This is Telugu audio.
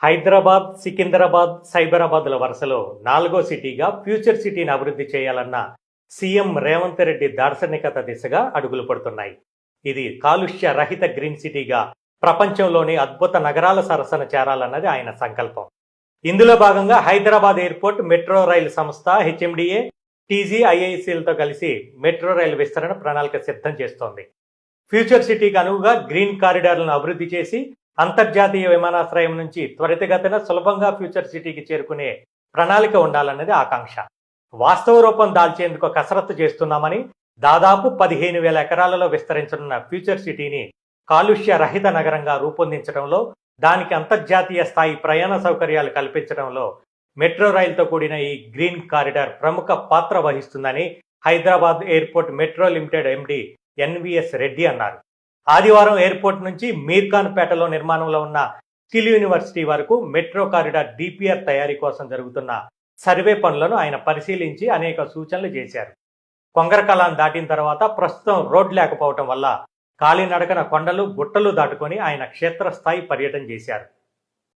హైదరాబాద్, సికింద్రాబాద్, సైబరాబాద్ల వరుసలో 4గో సిటీగా ఫ్యూచర్ సిటీని అభివృద్ధి చేయాలన్న సీఎం రేవంత్ రెడ్డి దార్శనికత దిశగా అడుగులు పడుతున్నాయి. ఇది కాలుష్య రహిత గ్రీన్ సిటీగా ప్రపంచంలోని అద్భుత నగరాల సరసన చేరాలన్నది ఆయన సంకల్పం. ఇందులో భాగంగా హైదరాబాద్ ఎయిర్పోర్ట్ మెట్రో రైలు సంస్థ హెచ్ఎండిఏ, టీజీఐఐసీలతో కలిసి మెట్రో రైలు విస్తరణ ప్రణాళిక సిద్ధం చేస్తోంది. ఫ్యూచర్ సిటీకి అనువుగా గ్రీన్ కారిడార్లను అభివృద్ధి చేసి అంతర్జాతీయ విమానాశ్రయం నుంచి త్వరితగతిన సులభంగా ఫ్యూచర్ సిటీకి చేరుకునే ప్రణాళిక ఉండాలన్నది ఆకాంక్ష. వాస్తవ రూపం దాల్చేందుకు కసరత్తు చేస్తున్నామని, దాదాపు 15,000 ఎకరాలలో విస్తరించనున్న ఫ్యూచర్ సిటీని కాలుష్య రహిత నగరంగా రూపొందించడంలో, దానికి అంతర్జాతీయ స్థాయి ప్రయాణ సౌకర్యాలు కల్పించడంలో మెట్రో రైలుతో కూడిన ఈ గ్రీన్ కారిడార్ ప్రముఖ పాత్ర వహిస్తుందని Hyderabad airport metro limited MD NVS Reddy అన్నారు. ఆదివారం ఎయిర్పోర్ట్ నుంచి మీర్ఖాన్పేటలో నిర్మాణంలో ఉన్న స్కిల్ యూనివర్సిటీ వరకు మెట్రో కారిడార్ డిపిఆర్ తయారీ కోసం జరుగుతున్న సర్వే పనులను ఆయన పరిశీలించి అనేక సూచనలు చేశారు. కొంగరకలాన్ దాటిన తర్వాత ప్రస్తుతం రోడ్ లేకపోవటం వల్ల కాలినడకన కొండలు, గుట్టలు దాటుకొని ఆయన క్షేత్రస్థాయి పర్యటన చేశారు.